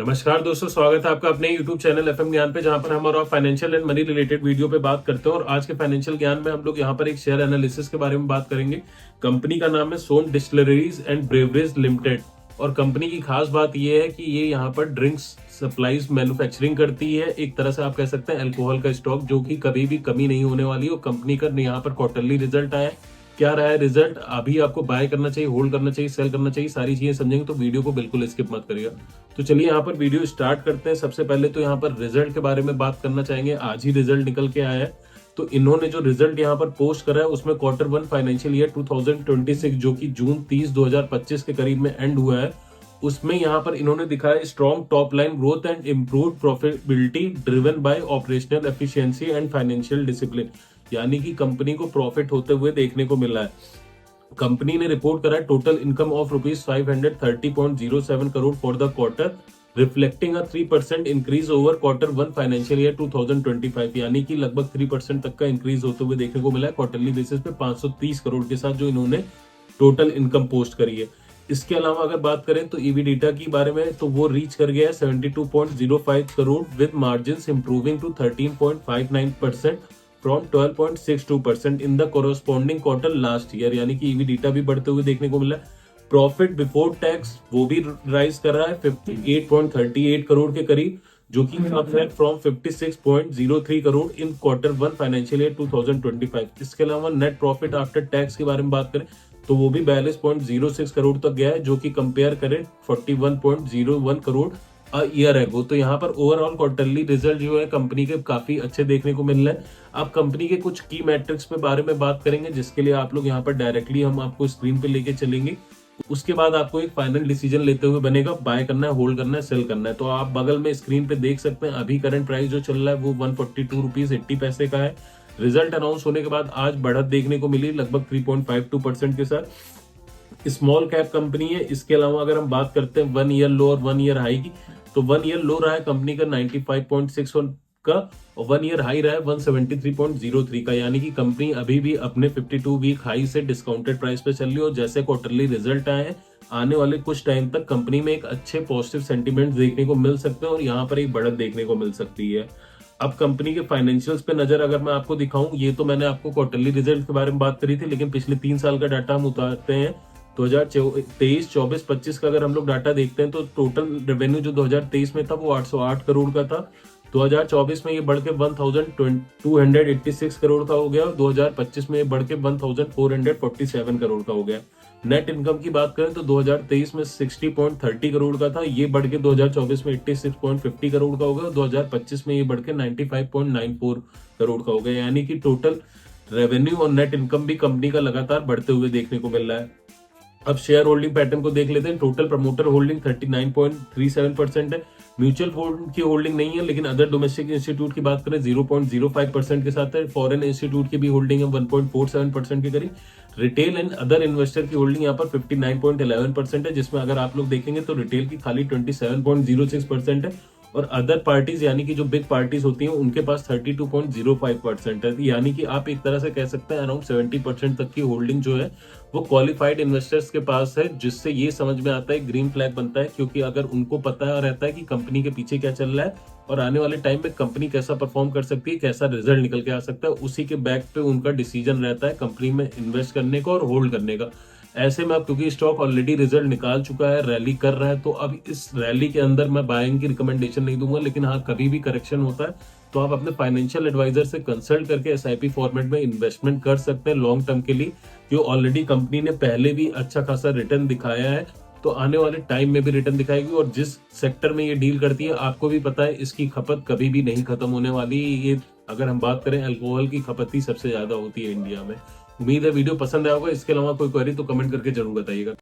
नमस्कार दोस्तों, स्वागत है आपका अपने YouTube चैनल एफएम ज्ञान पे, जहां पर हम और financial and money related video पे बात करते हैं। और आज के फाइनेंशियल ज्ञान में हम लोग यहां पर एक शेयर एनालिसिस के बारे में बात करेंगे। कंपनी का नाम है सोन डिस्टिलरीज एंड ब्रेवरीज लिमिटेड। और कंपनी की खास बात यह है कि ये यहाँ पर ड्रिंक्स सप्लाईज मैन्युफैक्चरिंग करती है। एक तरह से आप कह सकते हैं अल्कोहल का स्टॉक, जो कि कभी भी कमी नहीं होने वाली। और कंपनी का यहाँ पर क्वार्टरली रिजल्ट आया, क्या रहा है रिजल्ट, अभी आपको बाय करना चाहिए, होल्ड करना चाहिए, सेल करना चाहिए, सारी चीजें समझेंगे तो वीडियो को बिल्कुल स्किप मत करिएगा। तो चलिए यहाँ पर वीडियो स्टार्ट करते हैं। सबसे पहले तो यहाँ पर रिजल्ट के बारे में बात करना चाहेंगे। आज ही रिजल्ट निकल के आया है। तो इन्होंने जो रिजल्ट यहाँ पर पोस्ट करा है उसमें क्वार्टर 1 फाइनेंशियल ईयर 2026 जो कि जून 30 2025 के करीब में एंड हुआ है, उसमें यहाँ पर इन्होंने दिखाया strong top line growth and improve profitability driven by operational efficiency and financial discipline. यानी कि कंपनी को प्रॉफिट होते हुए देखने को मिला है। कंपनी ने रिपोर्ट करा total income of ₹530.07 crore for the quarter, reflecting a 3% increase over quarter 1 financial year 2025। यानी कि लगभग 3% तक का इंक्रीज होते हुए देखने को मिला है क्वार्टरली बेसिस पे 530 करोड़ के साथ जो इन्होंने टोटल इनकम पोस्ट करी है। इसके अलावा अगर बात करें तो EBITDA के बारे में, तो वो रीच कर गया है 72.05 crore with margins improving to 13.59% from 12.62% in the corresponding quarter last year. यानी कि EBITDA भी बढ़ते हुए देखने को मिला है। प्रॉफिट बिफोर टैक्स वो भी राइज कर रहा है 58.38 करोड़ के करीब, जो कि from 56.03 crore in quarter 1 financial year 2025। इसके अलावा नेट प्रॉफिट आफ्टर टैक्स के बारे में बात करें तो वो भी 42.06 करोड़ तक गया है, जो कि कंपेयर करें 41.01 करोड़ ईयर एगो। तो यहाँ पर ओवरऑल क्वार्टरली रिजल्ट जो है कंपनी के काफी अच्छे देखने को मिल रहे हैं। आप कंपनी के कुछ की मैट्रिक्स पे बारे में बात करेंगे, जिसके लिए आप लोग यहाँ पर डायरेक्टली हम आपको स्क्रीन पे लेके चलेंगे। उसके बाद आपको एक फाइनल डिसीजन लेते हुए बनेगा, बाय करना है, होल्ड करना है, सेल करना है। तो आप बगल में स्क्रीन पे देख सकते हैं अभी करंट प्राइस जो चल रहा है वो 142 रुपीज 80 पैसे का है। रिजल्ट अनाउंस होने के बाद आज बढ़त देखने को मिली लगभग 3.52% के साथ। स्मॉल कैप कंपनी है। इसके अलावा अगर हम बात करते हैं 1 ईयर लो और 1 ईयर हाई की, तो 1 ईयर लो रहा है कंपनी का 95.61 का और 1 ईयर हाई रहा है 173.03 का। यानी कि कंपनी अभी भी अपने 52 वीक हाई से डिस्काउंटेड प्राइस पे चल रही है। और जैसे क्वार्टरली रिजल्ट आए हैं, आने वाले कुछ टाइम तक कंपनी में एक अच्छे पॉजिटिव सेंटीमेंट देखने को मिल सकते हैं और यहाँ पर एक बढ़त देखने को मिल सकती है। अब कंपनी के फाइनेंशियल्स पे नजर अगर मैं आपको दिखाऊं, ये तो मैंने आपको क्वार्टरली रिजल्ट के बारे में बात करी थी, लेकिन पिछले 3 साल का डाटा हम उतारते हैं। 2023, 24, 25 का अगर हम लोग डाटा देखते हैं तो टोटल रेवेन्यू जो 2023 में था वो 808 करोड़ का था। 2024 में ये बढ़ के 1286 करोड़ का हो गया और 2025 में ये बढ़ के 1447 करोड़ का हो गया। नेट इनकम की बात करें तो 2023 में 60.30 करोड़ का था, ये बढ़ के 2024 में 86.50 करोड़ का हो गया। 2025 में ये बढ़ के 95.94 करोड़ का हो गया। यानी कि टोटल रेवेन्यू और नेट इनकम भी कंपनी का लगातार बढ़ते हुए देखने को मिल रहा है। अब शेयर होल्डिंग पैटर्न को देख लेते हैं। टोटल प्रमोटर होल्डिंग 39.37% है। म्यूचुअल फंड की होल्डिंग नहीं है, लेकिन अदर डोमेस्टिक इंस्टीट्यूट की बात करें 0.05% के साथ है। फॉरेन इंस्टीट्यूट की भी होल्डिंग है 1.47% के करीब। रिटेल एंड अदर इन्वेस्टर की होल्डिंग यहाँ पर 59.11% है, जिसमें अगर आप लोग देखेंगे तो रिटेल की खाली 27.06% है और अदर पार्टीज यानी कि जो बिग पार्टीज होती हैं उनके पास 32.05% है। यानी कि आप एक तरह से कह सकते हैं अराउंड 70% तक की होल्डिंग जो है वो क्वालिफाइड इन्वेस्टर्स के पास है, जिससे ये समझ में आता है, ग्रीन फ्लैग बनता है। क्योंकि अगर उनको पता रहता है कि कंपनी के पीछे क्या चल रहा है और आने वाले टाइम में कंपनी कैसा परफॉर्म कर सकती है, कैसा रिजल्ट निकल के आ सकता है, उसी के बैक पे उनका डिसीजन रहता है कंपनी में इन्वेस्ट करने का और होल्ड करने का। ऐसे में अब क्योंकि स्टॉक ऑलरेडी रिजल्ट निकाल चुका है, रैली कर रहा है, तो अब इस रैली के अंदर मैं बाइंग की रिकमेंडेशन नहीं दूंगा। लेकिन हाँ, कभी भी करेक्शन होता है तो आप अपने फाइनेंशियल एडवाइजर से कंसल्ट करके SIP फॉर्मेट में इन्वेस्टमेंट कर सकते हैं लॉन्ग टर्म के लिए। जो ऑलरेडी कंपनी ने पहले भी अच्छा खासा रिटर्न दिखाया है, तो आने वाले टाइम में भी रिटर्न दिखाएगी। और जिस सेक्टर में ये डील करती है आपको भी पता है, इसकी खपत कभी भी नहीं खत्म होने वाली। ये अगर हम बात करें, अल्कोहल की खपत ही सबसे ज्यादा होती है इंडिया में। उम्मीद है वीडियो पसंद आया होगा। इसके अलावा कोई क्वेरी तो कमेंट करके जरूर बताइएगा।